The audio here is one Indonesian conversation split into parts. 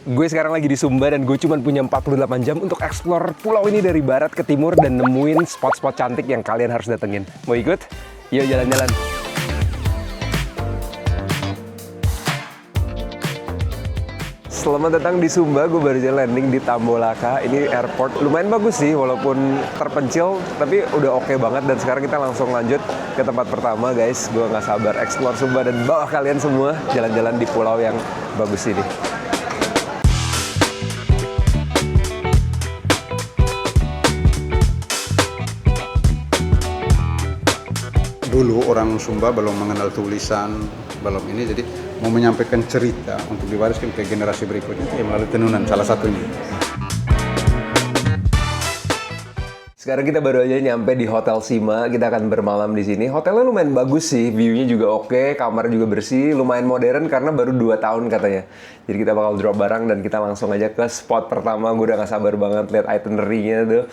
Gue sekarang lagi di Sumba dan gue cuma punya 48 jam untuk explore pulau ini dari barat ke timur dan nemuin spot-spot cantik yang kalian harus datengin. Mau ikut? Yuk jalan-jalan. Selamat datang di Sumba, gue baru aja landing di Tambolaka. Ini airport lumayan bagus sih, walaupun terpencil, tapi udah oke banget. Dan sekarang kita langsung lanjut ke tempat pertama guys. Gue nggak sabar explore Sumba dan bawa kalian semua jalan-jalan di pulau yang bagus ini. Dulu orang Sumba belum mengenal tulisan, belum ini, jadi mau menyampaikan cerita untuk diwariskan ke generasi berikutnya melalui tenunan salah satunya. Sekarang kita baru aja nyampe di Hotel Sima. Kita akan bermalam di sini. Hotelnya lumayan bagus sih, view-nya juga oke, kamar juga bersih, lumayan modern karena baru 2 tahun katanya. Jadi kita bakal drop barang dan kita langsung aja ke spot pertama. Gue udah gak sabar banget lihat itinerary-nya tuh.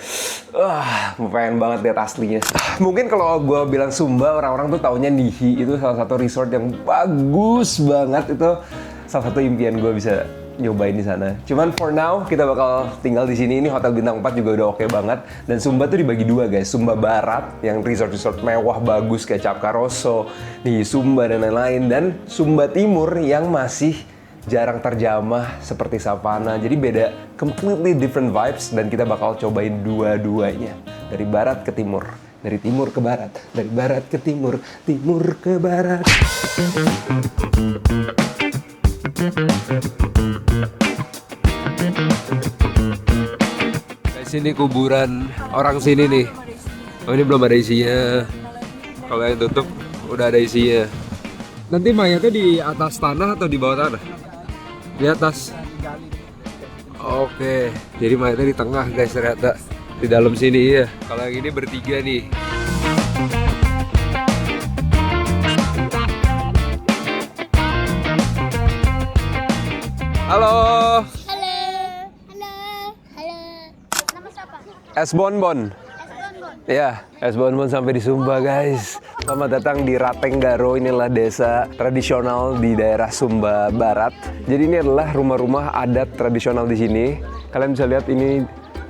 Pengen banget lihat aslinya. Mungkin kalau gue bilang Sumba, orang-orang tuh taunya Nihi. Itu salah satu resort yang bagus banget. Itu salah satu impian gue bisa nyobain di sana. Cuman for now kita bakal tinggal di sini. Ini hotel bintang 4 juga udah oke banget. Dan Sumba tuh dibagi 2 guys. Sumba Barat yang resort-resort mewah bagus kayak Cap Karoso, di Sumba dan lain-lain, dan Sumba Timur yang masih jarang terjamah seperti Savana. Jadi beda, completely different vibes, dan kita bakal cobain dua-duanya. Dari barat ke timur, dari timur ke barat, dari barat ke timur, timur ke barat. Di sini kuburan orang sini nih. Oh, ini belum ada isinya. Kalau yang tutup udah ada isinya. Nanti mayatnya di atas tanah atau di bawah tanah? Di atas. Oke, jadi mayatnya di tengah guys ternyata. Di dalam sini ya. Kalau yang ini bertiga nih. Halo. Halo. Halo. Halo. Nama siapa? Es Bonbon. Ya, Es Bonbon sampai di Sumba guys. Selamat datang di Ratenggaro. Inilah desa tradisional di daerah Sumba Barat. Jadi ini adalah rumah-rumah adat tradisional di sini. Kalian bisa lihat ini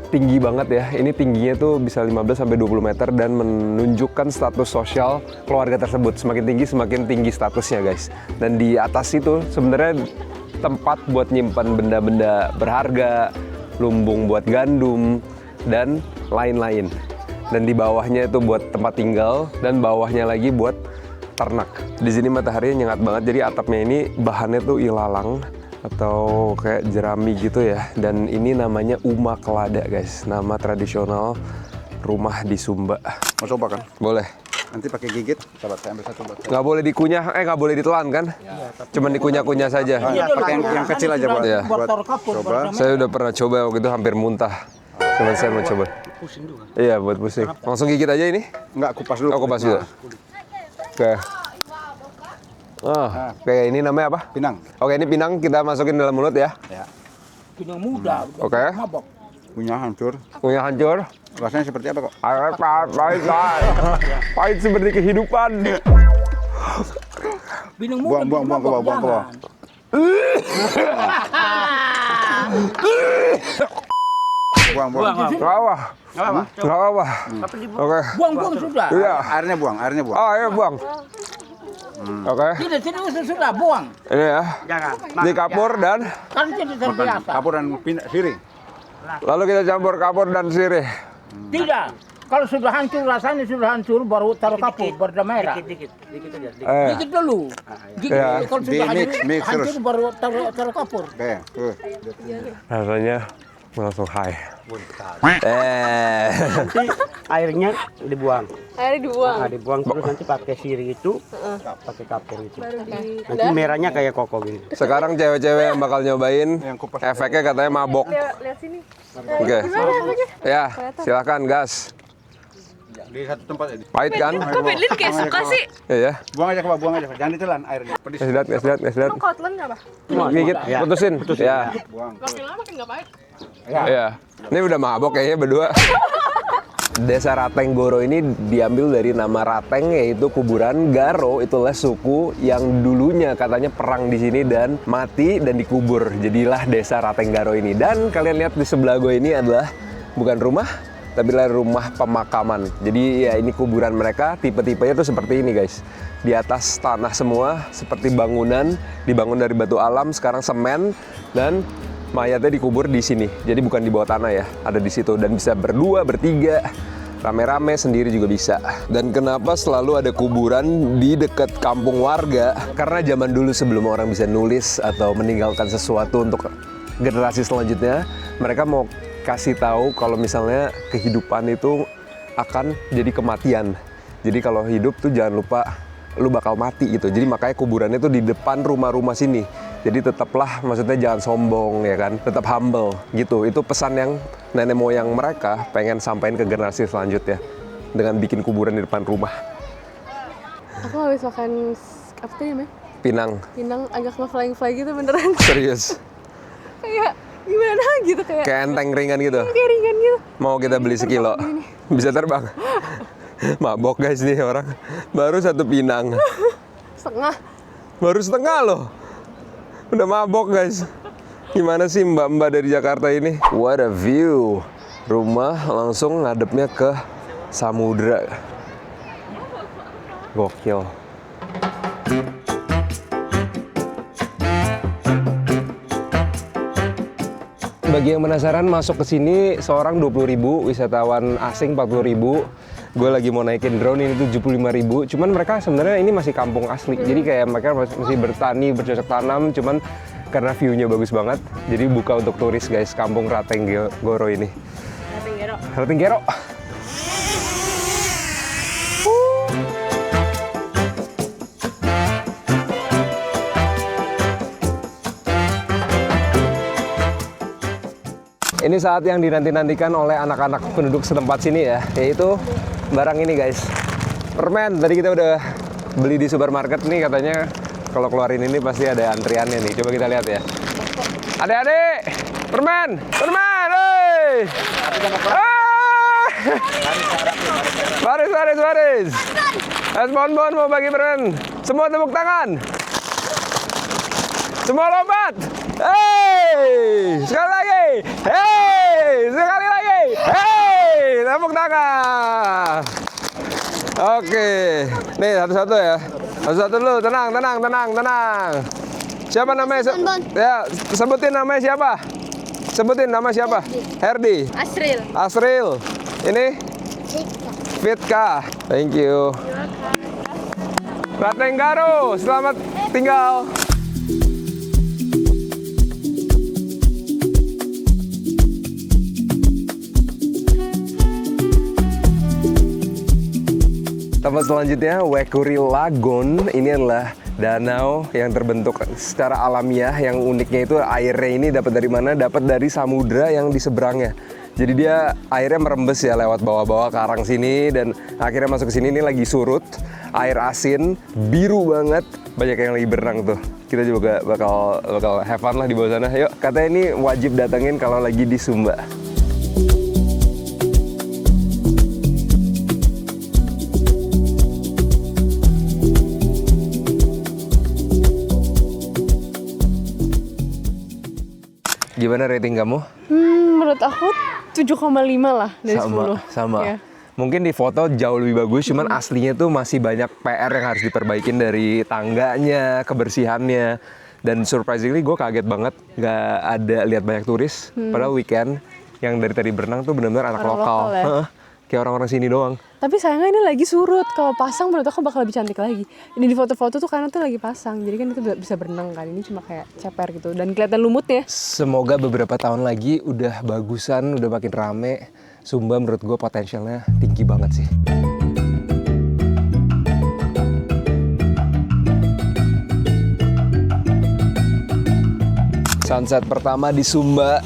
tinggi banget ya. Ini tingginya tuh bisa 15-20 meter dan menunjukkan status sosial keluarga tersebut. Semakin tinggi statusnya guys. Dan di atas itu sebenarnya tempat buat nyimpan benda-benda berharga, lumbung buat gandum, dan lain-lain. Dan di bawahnya itu buat tempat tinggal, dan bawahnya lagi buat ternak. Di sini mataharinya nyengat banget, jadi atapnya ini bahannya tuh ilalang atau kayak jerami gitu ya. Dan ini namanya Uma Kelada guys, nama tradisional rumah di Sumba. Mau coba kan? Boleh. Nanti pakai gigit, sahabat saya ambil satu buat saya. Nggak boleh dikunyah, nggak boleh ditelan kan? Cuman dikunyah-kunyah saja. Pakai yang kecil aja buat, Iya. buat coba. Saya udah pernah coba waktu itu hampir muntah. Cuman saya mau coba. Iya, buat pusing. Langsung gigit aja ini? Enggak, kupas dulu. Oh, kupas dulu. Oke. Oke, ini namanya apa? Pinang. Oke, ini pinang kita masukin dalam mulut ya. Ya. Pinang muda. Oke. Punya hancur. Punya hancur. Rasanya seperti apa kok? Pahit seperti kehidupan. Pinang muda. Buang ke bawah, buang ke bawah. Buang. Nggak apa. Nggak apa. Oke. Buang sudah. Iya. Airnya buang. Ayo buang. Oke. Tidak sudah buang. Ini ya. Di kapur dan Kan tidak terbiasa. Kapur dan sirih. lalu kita campur kapur dan sirih. Tidak. Kalau sudah hancur rasanya sudah hancur baru taruh kapur bermerah. Dikit dulu. Ya. Kalau sudah Mix hancur terus. baru taruh kapur. Oke, tuh. Rasanya langsung high. Nanti airnya dibuang. Airnya dibuang. Nah, dibuang terus nanti pakai sirih itu, pakai kapur itu. Nanti merahnya kayak koko gini. Sekarang cewek-cewek yang bakal nyobain efeknya katanya mabok. Lihat sini. Oke. Ya, silakan gas. Di satu tempat ini. Pahit kan? Kok Bedlin kayak suka sih? Iya. Buang aja ke bawah, buang aja. Jangan ditelan airnya. Pedis. Gas lihat. Emang Kotlen nggak, Pak? Gigit, putusin. Ya. Buang. Makin lama makin nggak pahit. Iya. Ini udah mabok kayaknya berdua. Desa Rateng Goro ini diambil dari nama Rateng, yaitu kuburan. Garo itulah suku yang dulunya katanya perang di sini dan mati dan dikubur. Jadilah Desa Rateng Garo ini. Dan kalian lihat di sebelah gue ini adalah bukan rumah, tapi adalah rumah pemakaman. Jadi ya ini kuburan mereka, tipe-tipenya tuh seperti ini guys. Di atas tanah semua, seperti bangunan, dibangun dari batu alam, sekarang semen, dan mayatnya dikubur di sini. Jadi bukan di bawah tanah ya, ada di situ. Dan bisa berdua, bertiga, rame-rame, sendiri juga bisa. Dan kenapa selalu ada kuburan di dekat kampung warga? Karena zaman dulu sebelum orang bisa nulis atau meninggalkan sesuatu untuk generasi selanjutnya, mereka mau kasih tahu kalau misalnya kehidupan itu akan jadi kematian. Jadi kalau hidup tuh jangan lupa lu bakal mati gitu. Jadi makanya kuburannya tuh di depan rumah-rumah sini. Jadi tetaplah, maksudnya jangan sombong ya kan, tetap humble gitu. Itu pesan yang nenek moyang mereka pengen sampaikan ke generasi selanjutnya dengan bikin kuburan di depan rumah. Aku habis makan apa tadi namanya? Pinang. Pinang agak nge-flying-fly gitu beneran. Serius. Kayak gimana gitu kayak Kayak enteng ringan gitu. kayak ringan gitu. Mau kita beli sekilo. Bisa terbang. Mabok guys nih orang. Baru satu pinang. Setengah. Baru setengah loh. Udah mabok guys. Gimana sih mbak-mbak dari Jakarta ini? What a view. Rumah langsung ngadepnya ke samudra. Gokil. Bagi yang penasaran, masuk ke sini seorang 20.000, wisatawan asing 40.000. Gue lagi mau naikin drone ini 75.000. Cuman mereka sebenarnya ini masih kampung asli. Jadi kayak mereka masih bertani, bercocok tanam. Cuman karena view-nya bagus banget, jadi buka untuk turis guys, kampung Rateng Goro ini. Rateng Gero. Ini saat yang dinanti-nantikan oleh anak-anak penduduk setempat sini ya, yaitu barang ini guys. Permen, tadi kita udah beli di supermarket nih, katanya kalau keluarin ini pasti ada antriannya nih. Coba kita lihat ya. Adik-adik, permen, hei! Ah! Baris. Bon mau bagi permen. Semua tepuk tangan. Semua lompat. Hei! Sekali lagi. Hei! Sekali lagi. Hei! Tepuk tangan. Oke. Nih satu-satu ya. Satu-satu dulu. Tenang. Siapa namanya? Ya, sebutin namanya siapa? Sebutin nama siapa? Herdi. Asril. Ini? Fitka. Thank you. Rateng Garo, selamat tinggal. Tempat selanjutnya, Wekuri Lagoon. Ini adalah danau yang terbentuk secara alamiah. Yang uniknya itu airnya ini dapat dari mana? Dapat dari samudra yang di seberangnya. Jadi dia airnya merembes ya lewat bawah-bawah karang sini dan akhirnya masuk ke sini. Ini lagi surut, air asin, biru banget. Banyak yang lagi berenang tuh. Kita juga bakal have fun lah di bawah sana. Yuk, katanya ini wajib datengin kalau lagi di Sumba. Gimana rating kamu? Menurut aku 7,5 lah dari 10. Sama. Ya. Mungkin di foto jauh lebih bagus, cuman aslinya tuh masih banyak PR yang harus diperbaikin dari tangganya, kebersihannya. Dan surprisingly gue kaget banget nggak ada lihat banyak turis. Padahal weekend yang dari tadi berenang tuh benar-benar anak Orang lokal. lokal ya. Kayak orang-orang sini doang. Tapi sayangnya ini lagi surut. Kalau pasang menurut aku bakal lebih cantik lagi. Ini di foto-foto tuh karena tuh lagi pasang. Jadi kan itu bisa berenang kan. Ini cuma kayak ceper gitu. Dan kelihatan lumutnya. Semoga beberapa tahun lagi udah bagusan, udah makin rame. Sumba menurut gue potensialnya tinggi banget sih. Sunset pertama di Sumba.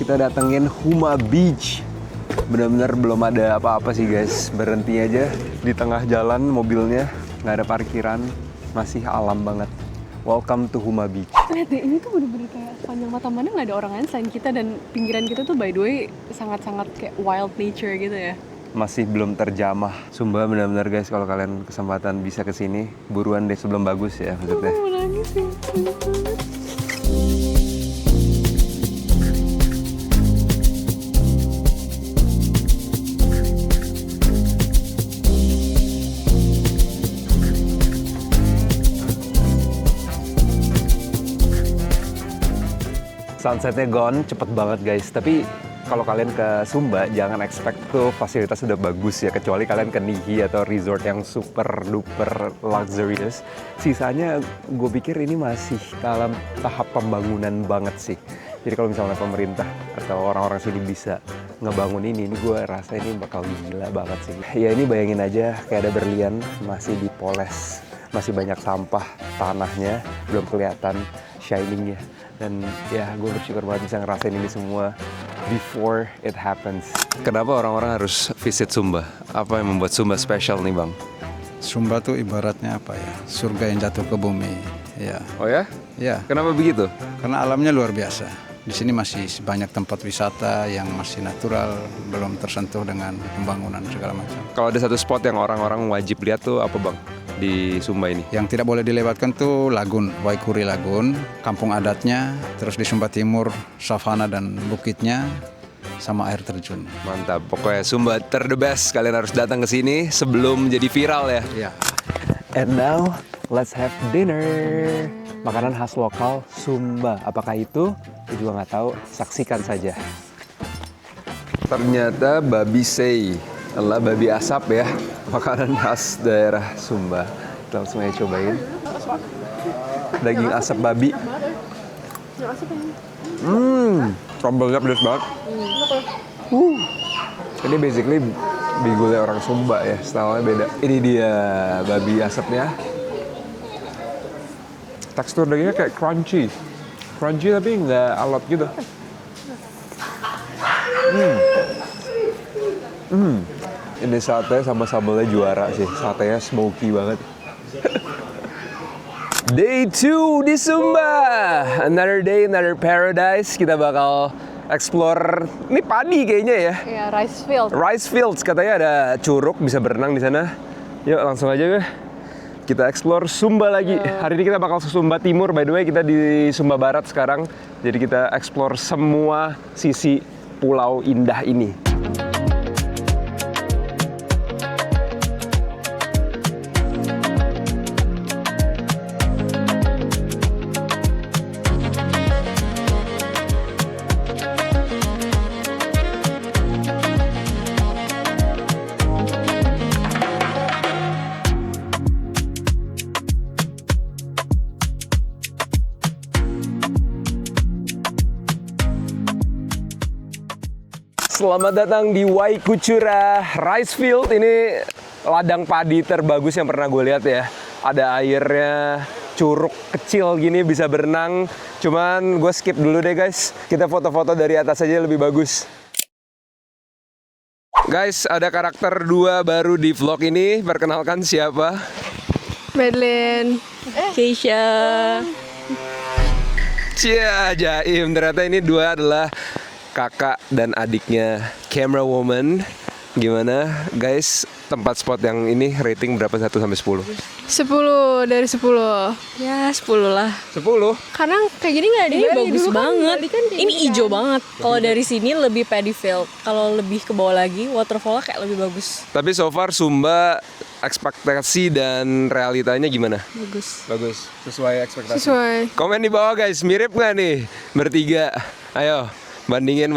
Kita datengin Huma Beach. Benar-benar belum ada apa-apa sih guys. Berhenti aja di tengah jalan mobilnya, nggak ada parkiran, masih alam banget. Welcome to Huma Beach. Lihat deh, ini tuh bener-bener kayak sepanjang mata mandang nggak ada orang lain selain kita. Dan pinggiran kita tuh by the way sangat-sangat kayak wild nature gitu ya. masih belum terjamah. Sumba benar-benar guys, kalau kalian kesempatan bisa ke sini, buruan deh sebelum bagus ya maksudnya. Mau nangis sih. Sunsetnya gone, cepet banget guys. Tapi kalau kalian ke Sumba, jangan expect tuh fasilitas udah bagus ya. Kecuali kalian ke Nihi atau resort yang super duper luxurious. Sisanya gue pikir ini masih dalam tahap pembangunan banget sih. Jadi kalau misalnya pemerintah atau orang-orang sini bisa ngebangun ini gue rasa ini bakal gila banget sih. Ya ini bayangin aja kayak ada berlian masih dipoles. Masih banyak sampah, tanahnya belum kelihatan shiningnya. Dan ya gue bersyukur banget bisa ngerasain ini semua before it happens. Kenapa orang-orang harus visit Sumba? Apa yang membuat Sumba spesial nih Bang? Sumba tuh ibaratnya apa ya? Surga yang jatuh ke bumi. Ya. Oh ya? Ya. Kenapa begitu? Karena alamnya luar biasa. Di sini masih banyak tempat wisata yang masih natural, belum tersentuh dengan pembangunan segala macam. Kalau ada satu spot yang orang-orang wajib lihat tuh apa Bang? Di Sumba ini. Yang tidak boleh dilewatkan tuh Lagun, Waikuri Lagun, kampung adatnya, terus di Sumba Timur, savana dan bukitnya, sama air terjun. Mantap, pokoknya Sumba the best. Kalian harus datang ke sini sebelum jadi viral ya. Ya. And now, let's have dinner. Makanan khas lokal Sumba. Apakah itu? Saya juga nggak tahu. Saksikan saja. Ternyata babi sei adalah babi asap ya. Makanan khas daerah Sumba. Kita langsung aja cobain. Daging asap babi. Sambelnya pedas banget. Ini basically bigulnya orang Sumba ya, stylenya beda. Ini dia babi asapnya. Tekstur dagingnya kayak crunchy. Crunchy tapi nggak alot gitu. Ini sate sama sambelnya juara sih. Satenya smoky banget. Day 2 di Sumba. Another day, another paradise. Kita bakal explore. Ini padi kayaknya ya. Ya, rice field. Rice fields, katanya ada curug, bisa berenang di sana. Yuk langsung aja ya. Kita explore Sumba lagi. Hari ini kita bakal ke Sumba Timur. By the way, kita di Sumba Barat sekarang. Jadi kita explore semua sisi pulau indah ini. Selamat datang di Waikucura Rice Field. Ini ladang padi terbagus yang pernah gue lihat ya. Ada airnya, curug kecil gini bisa berenang. Cuman gue skip dulu deh guys. Kita foto-foto dari atas aja lebih bagus. Guys, ada karakter 2 baru di vlog ini. Perkenalkan siapa? Madeline. Keisha. Cia, jaim. Ternyata ini 2 adalah kakak dan adiknya camera woman. Gimana guys, tempat spot yang ini rating berapa 1 sampai 10? 10 dari 10. Ya 10 lah. 10? Karena kayak gini nggak ada. Ini bagus dulu banget. Kan Ini hijau banget. Kalau dari sini lebih paddy field. Kalau lebih ke bawah lagi, waterfall kayak lebih bagus. Tapi so far Sumba ekspektasi dan realitanya gimana? Bagus. Bagus, sesuai ekspektasi. Sesuai. Komen di bawah guys, mirip nggak nih bertiga? Ayo, bandingin.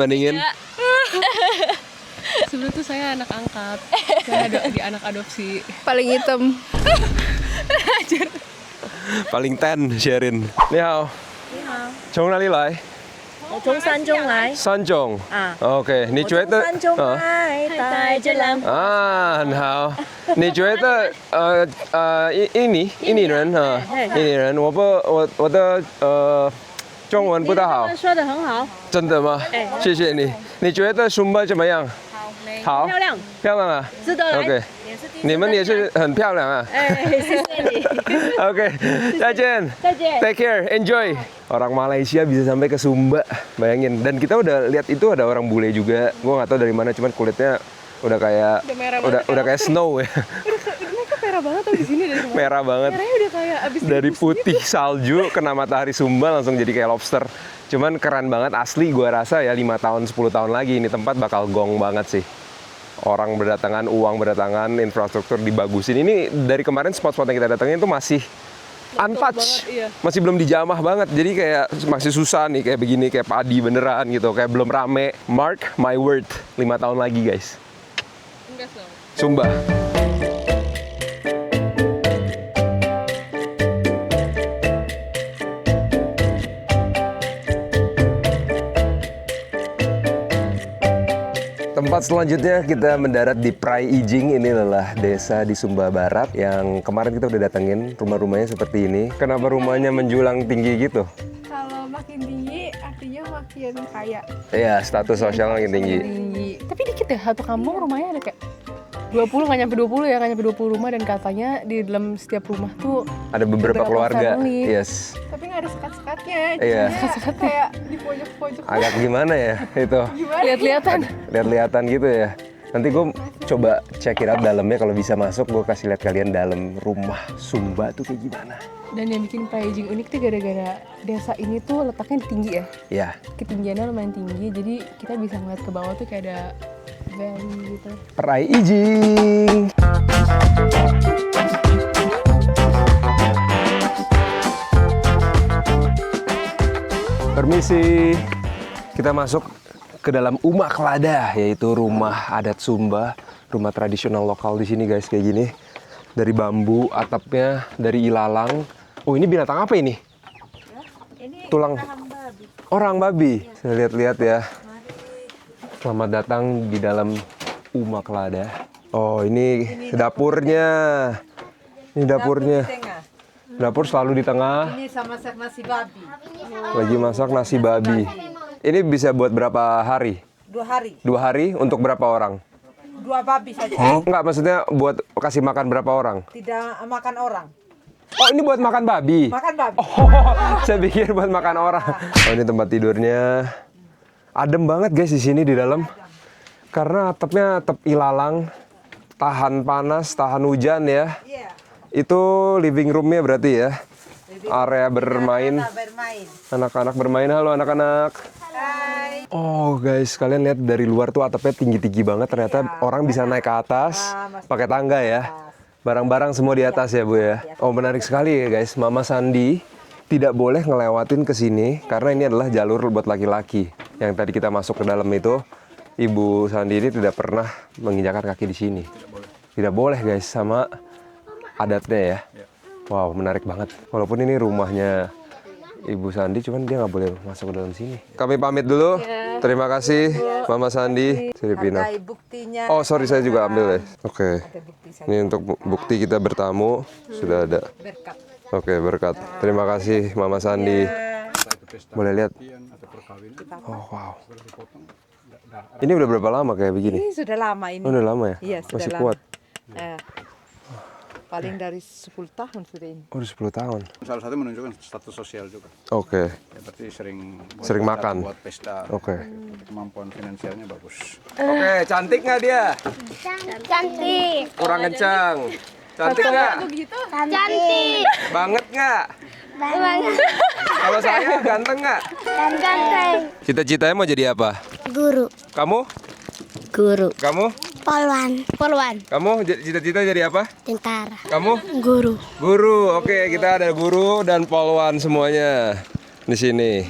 Sebelum itu saya anak angkat. Saya di anak adopsi. Paling hitam. Paling 10 Sherin. Ni hao. Chong nali lai? 我从山中来， Sanjong. 啊 OK，你觉得？山中来，带着浪。啊，很好。你觉得印尼人啊，印尼人，我的中文不大好，说的很好，真的吗？谢谢你。你觉得Sumba怎么样？好，漂亮，漂亮啊。值得来。 OK，你们也是很漂亮啊。哎，谢谢你。 Oke, 再见。再见。 Take care, enjoy. Orang Malaysia bisa sampai ke Sumba, bayangin. Dan kita udah lihat itu ada orang bule juga. Gue nggak tahu dari mana, cuman kulitnya Udah kayak merah udah kayak snow ya. Mereka merah banget tuh di sini dari rumah. Merah banget. Merahnya udah kayak abis Dari direbus putih salju kena matahari Sumba langsung jadi kayak lobster. Cuman keren banget asli, gua rasa ya 5 tahun 10 tahun lagi ini tempat bakal gong banget sih. Orang berdatangan, uang berdatangan, infrastruktur dibagusin. Ini dari kemarin spot-spot yang kita datengin tuh masih untouched, banget, iya. masih belum dijamah banget. Jadi kayak masih susah nih kayak begini, kayak padi beneran gitu, kayak belum rame. Mark my word, 5 tahun lagi guys. Enggak sih. Sumba. Tempat selanjutnya kita mendarat di Prai Ijing. Ini adalah desa di Sumba Barat yang kemarin kita udah datengin. Rumah-rumahnya seperti ini. Kenapa rumahnya menjulang tinggi gitu? Kalau makin tinggi artinya makin kaya. Iya, status sosial makin tinggi. Tinggi. Tapi dikit ya, satu kampung rumahnya ada kayak 20, nggak nyampe 20 ya, nggak nyampe 20 rumah, dan katanya di dalam setiap rumah tuh Ada beberapa keluarga. family. Yes. Tapi nggak ada sekat-sekatnya. Iya. Sekat kayak di pojok-pojok. Agak gimana ya itu? Lihat-lihatan. Lihat-lihatan gitu ya. Nanti gue coba check it out dalamnya, kalau bisa masuk gue kasih lihat kalian dalam rumah Sumba tuh kayak gimana. Dan yang bikin Prai Ijing unik tuh gara-gara desa ini tuh letaknya tinggi ya. Ya, Ketinggiannya lumayan tinggi, jadi kita bisa ngeliat ke bawah tuh kayak ada valley gitu. Prai Ijing. Permisi. Kita masuk ke dalam Uma Kelada, yaitu rumah adat Sumba, rumah tradisional lokal di sini guys, kayak gini. Dari bambu, atapnya dari ilalang. Oh, ini binatang apa ini? Tulang. Orang babi. Saya lihat-lihat ya. Selamat datang di dalam Uma Kelada. Oh, ini dapurnya. Ini dapurnya. Dapur selalu di tengah. Ini sama masak nasi babi. Lagi masak nasi babi. Ini bisa buat berapa hari? 2 hari. 2 hari untuk berapa orang? 2 babi saja. Enggak, maksudnya buat kasih makan berapa orang? Tidak makan orang. Oh, ini buat makan babi? Makan babi. Oh, saya pikir buat makan orang. Oh, ini tempat tidurnya. Adem banget guys di sini di dalam. Karena atapnya atap ilalang, tahan panas, tahan hujan ya. Iya. Itu living roomnya berarti ya? Area bermain. Bermain. Anak-anak bermain. Halo anak-anak. Hai. Oh guys, kalian lihat dari luar tuh atapnya tinggi-tinggi banget. Ternyata orang bisa naik ke atas pakai tangga ya. Barang-barang semua di atas ya Bu ya. Oh, menarik sekali ya guys. Mama Sandi tidak boleh ngelewatin ke sini karena ini adalah jalur buat laki-laki. Yang tadi kita masuk ke dalam itu, Ibu Sandi ini tidak pernah menginjakkan kaki di sini. Tidak boleh guys, sama adatnya ya. Wow, menarik banget. Walaupun ini rumahnya Ibu Sandi, cuman dia nggak boleh masuk ke dalam sini. Kami pamit dulu. Terima kasih, Mama Sandi. Filipina. Hargai buktinya. Oh, sorry, saya juga ambil ya. Oke. Ada bukti saja. Ini untuk bukti kita bertamu. Sudah ada. Berkat. Oke, berkat. Terima kasih, Mama Sandi. Boleh lihat? Oh, wow. Ini udah berapa lama kayak begini? Ini sudah lama ini. Oh, udah lama ya? Iya, sudah Masih lama. kuat? Paling dari 10 tahun sudah ini. Oh, udah 10 tahun. Salah satu menunjukkan status sosial juga. Oke. Ya, berarti sering Sering makan. buat pesta. Oke. Kemampuan finansialnya bagus. Oke, cantik nggak dia? Cantik. Kurang kencang. Cantik nggak? Cantik. Banget nggak? Banget. Kalau saya ganteng nggak? Dan ganteng. Cita-citanya mau jadi apa? Guru. Kamu? Guru. Kamu? Polwan. Polwan. Kamu cita-cita jadi apa? Tentara. Kamu? Guru. Guru. Oke, kita ada guru dan polwan semuanya di sini.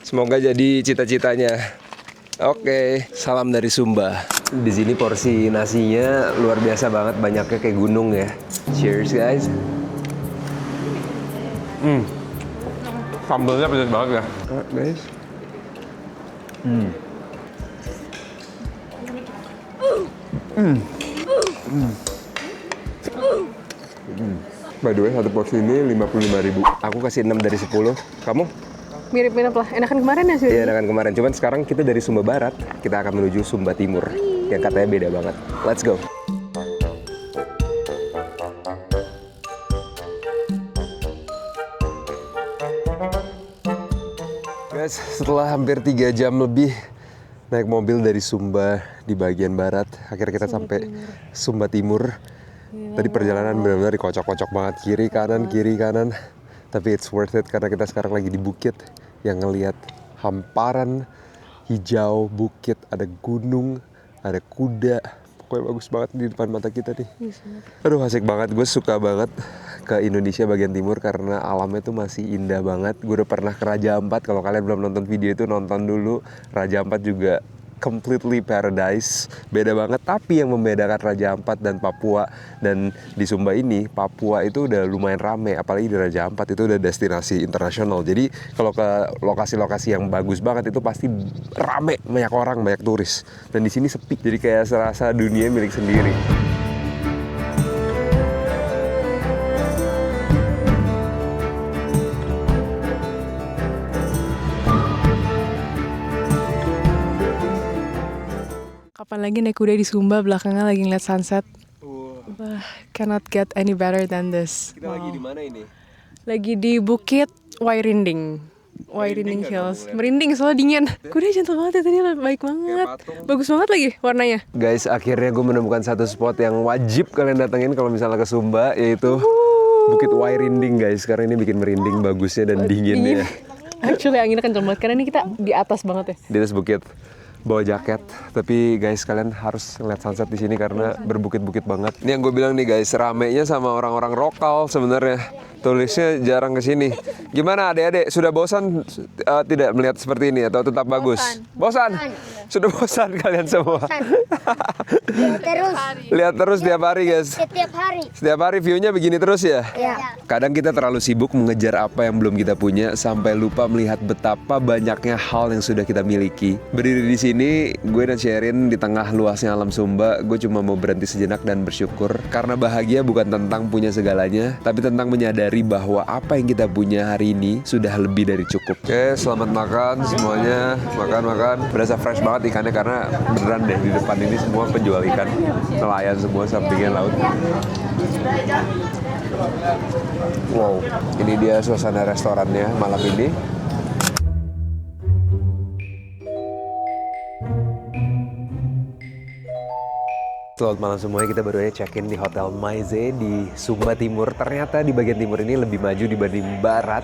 Semoga jadi cita-citanya. Oke, salam dari Sumba. Di sini porsi nasinya luar biasa banget, banyaknya kayak gunung ya. Cheers guys. Sambelnya pedas banget ya. Guys. By the way, satu porsi ini 55.000. Aku kasih 6 dari 10. Kamu? Mirip-mirip lah. Enakan kemarin ya sih. Iya, kan kemarin. Cuman sekarang kita dari Sumba Barat, kita akan menuju Sumba Timur. Yang katanya beda banget. Let's go. Guys, setelah hampir 3 jam lebih naik mobil dari Sumba di bagian barat, akhirnya kita sampai Sumba Timur. Tadi perjalanan benar-benar dikocok-kocok banget, kiri kanan. Tapi it's worth it karena kita sekarang lagi di bukit yang ngelihat hamparan hijau bukit, ada gunung, ada kuda. Pokoknya bagus banget di depan mata kita nih. Aduh asik banget, gue suka banget ke Indonesia bagian timur karena alamnya tuh masih indah banget. Gue udah pernah ke Raja Ampat, kalau kalian belum nonton video itu nonton dulu. Raja Ampat juga completely paradise, beda banget. Tapi yang membedakan Raja Ampat dan Papua dan di Sumba ini, Papua itu udah lumayan rame, apalagi di Raja Ampat itu udah destinasi internasional. Jadi kalau ke lokasi-lokasi yang bagus banget itu pasti rame, banyak orang, banyak turis. Dan di sini sepi, jadi kayak serasa dunia milik sendiri. Kapan lagi naik kuda di Sumba, belakangnya lagi ngeliat sunset. Wah, cannot get any better than this. Kita lagi di mana ini? Lagi di Bukit Wairinding. Wairinding Hills. Merinding soalnya dingin. Kuda gentle banget ya tadi, baik banget. Bagus banget lagi warnanya. Guys, akhirnya gue menemukan satu spot yang wajib kalian datengin kalau misalnya ke Sumba, yaitu Bukit Wairinding guys. Karena ini bikin merinding bagusnya dan dinginnya. Actually anginnya kenceng banget karena ini kita di atas banget ya. Di atas bukit, bawa jaket. Tapi guys, kalian harus ngeliat sunset di sini karena berbukit-bukit banget. Ini yang gue bilang nih guys, ramenya sama orang-orang lokal sebenarnya. Tulisnya jarang ke sini. Gimana adik-adik? Sudah bosan tidak melihat seperti ini atau tetap bagus? Bosan? Sudah bosan kalian semua? Terus. Lihat terus tiap hari guys. Setiap hari. Setiap hari view-nya begini terus ya? Ya. Kadang kita terlalu sibuk mengejar apa yang belum kita punya sampai lupa melihat betapa banyaknya hal yang sudah kita miliki. Berdiri di sini, gue dan Sherin di tengah luasnya alam Sumba, gue cuma mau berhenti sejenak dan bersyukur. Karena bahagia bukan tentang punya segalanya, tapi tentang menyadari bahwa apa yang kita punya hari ini sudah lebih dari cukup. Oke, selamat makan semuanya. Makan. Berasa fresh banget ikannya karena beneran deh di depan ini semua penjual ikan. Nelayan semua sampingnya laut. Wow, ini dia suasana restorannya malam ini. Selamat malam semuanya, kita baru aja check-in di Hotel Maize di Sumba Timur. Ternyata di bagian timur ini lebih maju dibanding barat.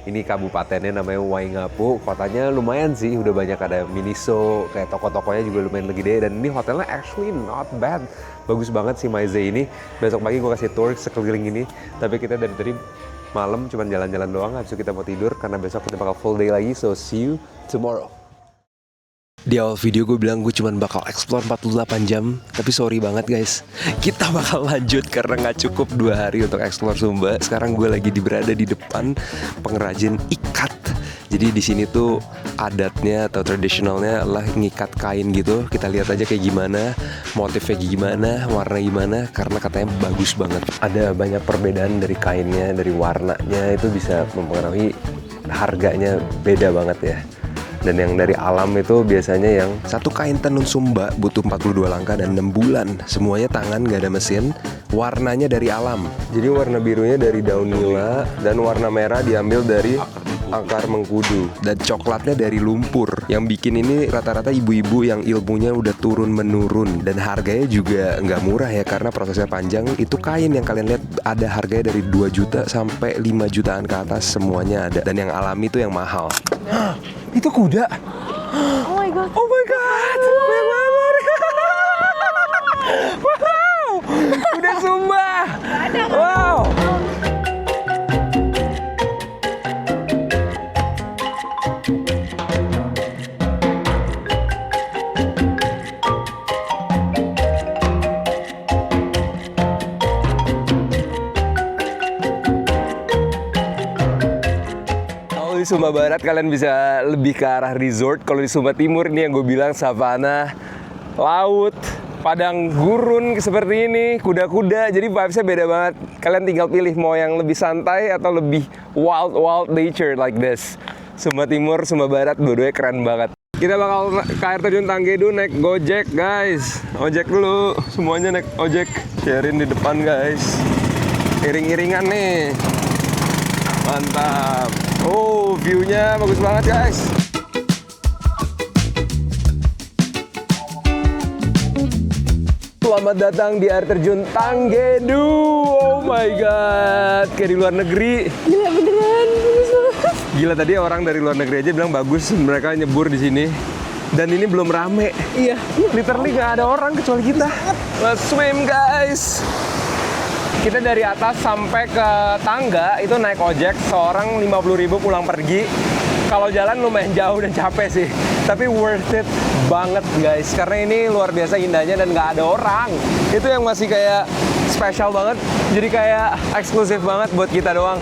Ini kabupatennya namanya Waingapu. Kotanya lumayan sih, udah banyak ada Miniso, kayak toko-tokonya juga lumayan gede. Dan ini hotelnya actually not bad. Bagus banget sih Maize ini. Besok pagi gue kasih tour sekeliling ini. Tapi kita dari tadi malam cuma jalan-jalan doang, habis itu kita mau tidur. Karena besok kita bakal full day lagi, so see you tomorrow. Di awal video gue bilang gue cuma bakal explore 48 jam. Tapi sorry banget guys, kita bakal lanjut karena gak cukup 2 hari untuk explore Sumba. Sekarang gue lagi berada di depan pengrajin ikat. Jadi di sini tuh adatnya atau tradisionalnya adalah ngikat kain gitu. Kita lihat aja kayak gimana, motifnya gimana, warna gimana. Karena katanya bagus banget. Ada banyak perbedaan dari kainnya, dari warnanya. Itu bisa mempengaruhi harganya, beda banget ya. Dan yang dari alam itu biasanya yang satu kain tenun Sumba butuh 42 langkah dan 6 bulan. Semuanya tangan, gak ada mesin. Warnanya dari alam. Jadi warna birunya dari daun nila dan warna merah diambil dari akar mengkudu. Dan coklatnya dari lumpur. Yang bikin ini rata-rata ibu-ibu yang ilmunya udah turun-menurun. Dan harganya juga nggak murah ya karena prosesnya panjang. Itu kain yang kalian lihat ada harganya dari 2 juta sampai 5 jutaan ke atas semuanya ada. Dan yang alami itu yang mahal. Itu kuda. Oh my god. Oh my god. Banyak banget. Wow. Kuda Sumba. Wow. Di Sumba Barat kalian bisa lebih ke arah resort. Kalau di Sumba Timur ini yang gue bilang savana, laut, padang gurun seperti ini, kuda-kuda. Jadi vibes-nya beda banget. Kalian tinggal pilih mau yang lebih santai atau lebih wild nature like this. Sumba Timur, Sumba Barat, dua-duanya keren banget. Kita bakal ke air terjun Tanggedu naik Gojek guys. Ojek dulu, semuanya naik ojek. Sharein di depan guys. Iring-iringan nih. Mantap. Oh, view-nya bagus banget guys. Selamat datang di air terjun Tanggedu. Oh my god, kayak di luar negeri. Gila beneran, bagus banget. Gila, tadi orang dari luar negeri aja bilang bagus, mereka nyebur di sini. Dan ini belum rame. Iya. Literally nggak ada orang kecuali kita. Let's swim guys. Kita dari atas sampai ke tangga itu naik ojek seorang 50.000 pulang pergi. Kalau jalan lumayan jauh dan capek sih, tapi worth it banget guys, karena ini luar biasa indahnya dan nggak ada orang. Itu yang masih kayak spesial banget, jadi kayak eksklusif banget buat kita doang.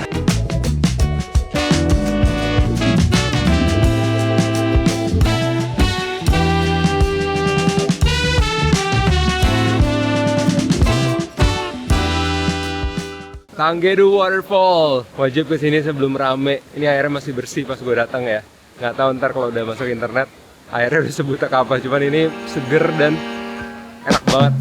Tanggedu Waterfall, wajib kesini sebelum rame. Ini airnya masih bersih pas gue datang ya. Nggak tahu ntar kalau udah masuk internet, airnya udah sebutak apa. Cuman ini seger dan enak banget.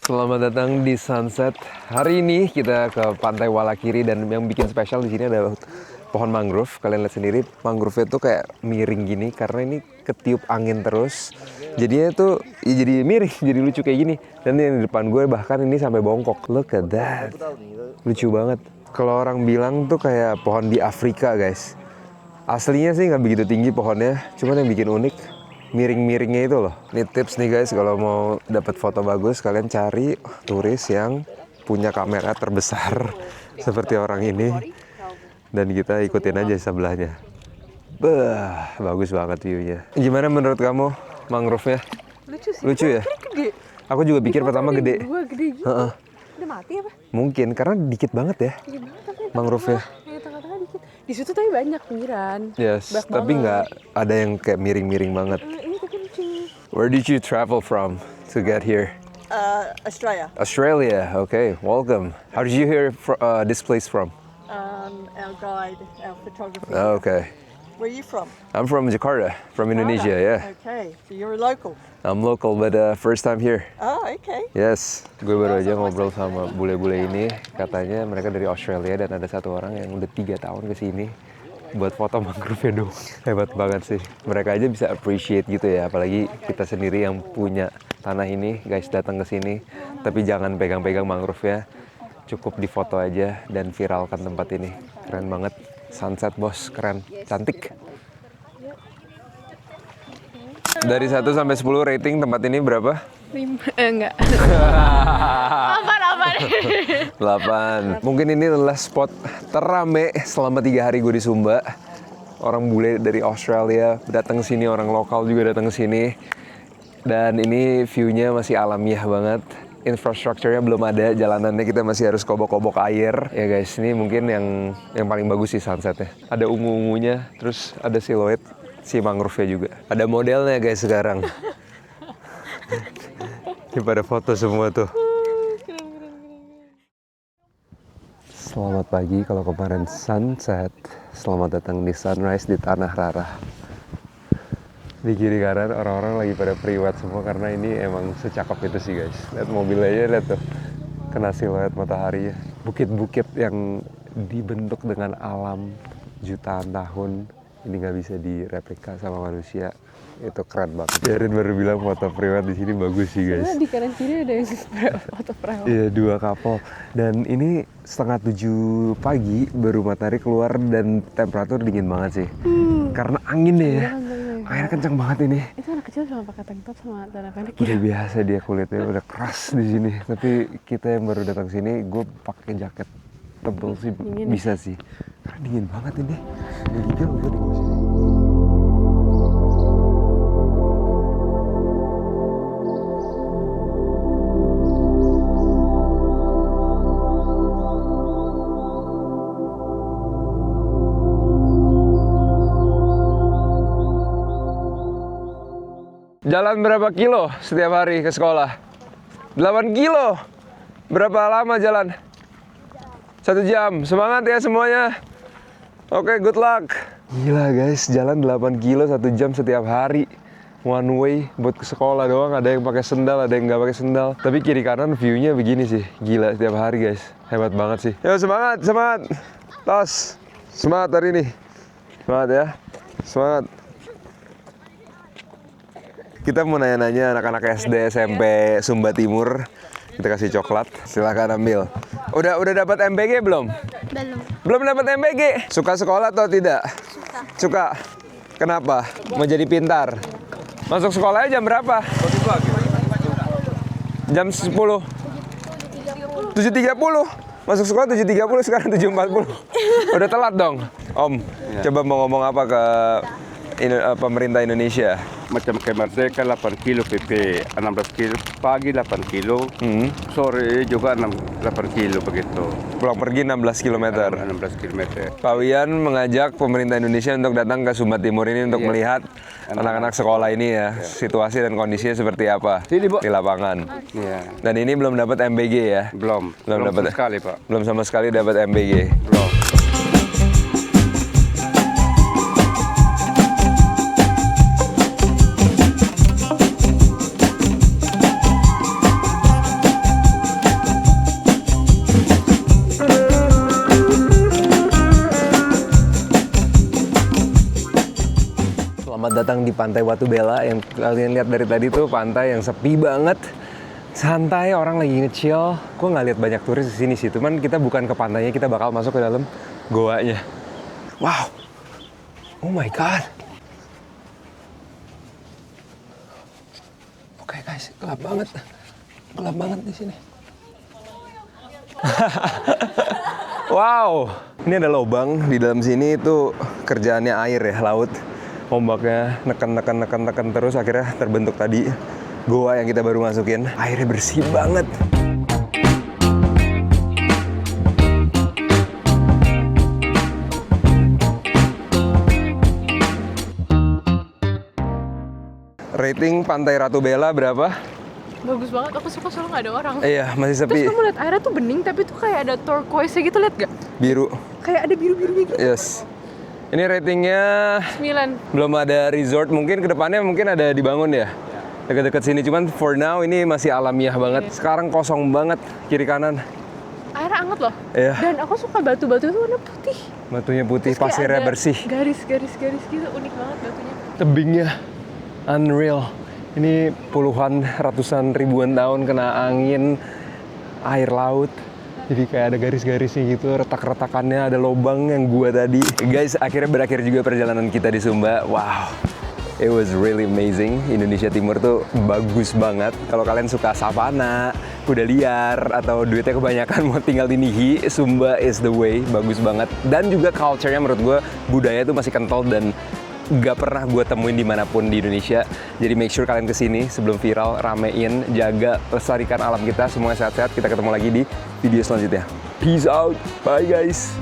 Selamat datang di Sunset. Hari ini kita ke Pantai Walakiri dan yang bikin spesial di sini ada pohon mangrove. Kalian lihat sendiri, mangrove itu kayak miring gini karena ini ketiup angin terus. Jadinya tuh ya jadi miring, jadi lucu kayak gini. Dan yang di depan gue bahkan ini sampai bongkok. Look at that. Lucu banget. Kalau orang bilang tuh kayak pohon di Afrika, guys. Aslinya sih nggak begitu tinggi pohonnya, cuman yang bikin unik miring-miringnya itu loh. Ini tips nih guys, kalau mau dapat foto bagus, kalian cari turis yang punya kamera terbesar seperti orang ini. Dan kita ikutin aja sebelahnya. Bah, bagus banget view-nya. Gimana menurut kamu mangrove-nya? Lucu sih. Lucu ya? Gede. Aku juga pikir pertama gede. Gua gede gitu. Heeh. Udah mati apa? Mungkin karena dikit banget ya Dikit banget tapi mangrove-nya. Yang tengah-tengah dikit. Di situ tapi banyak pinggiran. Yes, Banyak tapi banget. nggak ada yang kayak miring-miring banget. Ini tapi lucu. Where did you travel from to get here? Australia. Australia. Okay, welcome. How did you hear this place from? Our guide, our photographer. Okay. Where are you from? I'm from Jakarta, from Indonesia, yeah. Okay, so you're a local. I'm local, but first time here. Oh, okay. Yes, gue baru aja ngobrol sama bule-bule ini. Katanya mereka dari Australia dan ada satu orang yang udah 3 tahun kesini buat foto mangrove-nya dong. Hebat banget sih. Mereka aja bisa appreciate gitu ya, apalagi kita sendiri yang punya tanah ini. Guys, datang ke sini, tapi jangan pegang-pegang mangrove-nya. Cukup difoto aja dan viralkan tempat ini. Keren banget. Sunset bos, keren, cantik. Dari 1 sampai 10 rating tempat ini berapa? 5. Enggak. 8. Mungkin ini adalah spot terame selama 3 hari gue di Sumba. Orang bule dari Australia datang ke sini, orang lokal juga datang ke sini. Dan ini view-nya masih alamiah banget. Infrastrukturnya belum ada, jalanannya kita masih harus kobok-kobok air. Ya guys, ini mungkin yang paling bagus sih sunsetnya. Ada ungu-ungunya, terus ada siluet si mangrove-nya juga. Ada modelnya guys sekarang. Ini pada foto semua tuh. Selamat pagi, kalau kemarin sunset, selamat datang di sunrise di Tanah Rara. Di kiri kanan orang-orang lagi pada priwet semua karena ini emang secakep itu sih guys. Lihat mobilnya aja, lihat tuh, kena siluet matahari. Bukit-bukit yang dibentuk dengan alam jutaan tahun, ini nggak bisa direplika sama manusia. Itu keren banget. Darren baru bilang foto priwet di sini bagus sih guys. Di kanan kiri ada yang foto perahu. Iya, 2 couple. Dan ini 6:30 pagi baru matahari keluar dan temperatur dingin banget sih. Karena anginnya ya. Airnya kencang banget ini. Itu anak kecil cuma pakai tank top sama celana pendek. Udah biasa dia kulitnya udah keras di sini. Tapi kita yang baru datang sini, gue pakai jaket tebel sih Dingin bisa sih. Karena dingin banget ini. Menggigil gue di sini. Jalan berapa kilo setiap hari ke sekolah? 8 kilo. Berapa lama jalan? 1 jam. Semangat ya semuanya. Oke, good luck. Gila guys, jalan 8 kilo 1 jam setiap hari. one way buat ke sekolah doang. Ada yang pakai sendal, ada yang nggak pakai sendal. Tapi kiri kanan view-nya begini sih. Gila setiap hari guys. Hebat banget sih. Yo semangat, semangat. Tos. Semangat hari ini. Semangat ya. Semangat. Kita mau nanya-nanya anak-anak SD, SMP Sumba Timur. Kita kasih coklat. Silahkan ambil. Udah dapat MBG belum? Belum. Belum dapat MBG. Suka sekolah atau tidak? Suka. Kenapa? Mau jadi pintar. Masuk sekolahnya jam berapa? Jam 10. 7.30. Masuk sekolah 7.30, sekarang 7.40. Udah telat dong. Om, coba mau ngomong apa ke pemerintah Indonesia? Macam kayak Merdeka 8 kilo, PP 16 kilo, pagi 8 kilo, sore juga 8 kilo begitu. Pulang pergi 16 km. 16 km. Pak Wian mengajak pemerintah Indonesia untuk datang ke Sumba Timur ini untuk melihat anak-anak sekolah ini ya, situasi dan kondisinya seperti apa di lapangan. Iya. Dan ini belum dapat MBG ya? Belum dapat sama sekali, Pak. Belum sama sekali dapat MBG. Belum. Selamat datang di Pantai Watu Bela. Yang kalian lihat dari tadi tuh pantai yang sepi banget, santai, orang lagi nge-chill. Gue nggak lihat banyak turis di sini sih. Cuman kita bukan ke pantainya, kita bakal masuk ke dalam goanya. Wow, oh my god. Oke guys, gelap banget di sini. Wow, ini ada lubang di dalam sini itu kerjaannya air ya, laut. Ombaknya neken terus akhirnya terbentuk tadi goa yang kita baru masukin. Airnya bersih banget. Rating Pantai Ratu Bela berapa? Bagus banget, aku suka soalnya nggak ada orang. Iya, masih sepi. Terus kamu lihat airnya tuh bening, tapi tuh kayak ada turquoise gitu, lihat gak? Biru. Kayak ada biru-birunya gitu. Yes. Ini ratingnya 9. belum ada resort, mungkin kedepannya mungkin ada dibangun ya. Dekat-dekat sini, cuman for now ini masih alamiah banget. Sekarang kosong banget kiri kanan. Airnya anget loh. Iya. Dan aku suka batu-batu itu warna putih. Batunya putih, Terus kayak pasirnya ada bersih. Garis-garis gitu, unik banget batunya. Tebingnya unreal. Ini puluhan, ratusan, ribuan tahun kena angin, air laut. Jadi kayak ada garis-garisnya gitu, retak-retakannya, ada lubang yang gua tadi. Guys, akhirnya berakhir juga perjalanan kita di Sumba. Wow, it was really amazing. Indonesia Timur tuh bagus banget. Kalau kalian suka savana, kuda liar, atau duitnya kebanyakan mau tinggal di Nihi, Sumba is the way. Bagus banget. Dan juga culture-nya menurut gua, budaya tuh masih kental dan gak pernah gue temuin dimanapun di Indonesia. Jadi make sure kalian kesini sebelum viral, ramein, jaga, lestarikan alam kita. Semuanya sehat-sehat. Kita ketemu lagi di video selanjutnya. Peace out. Bye guys.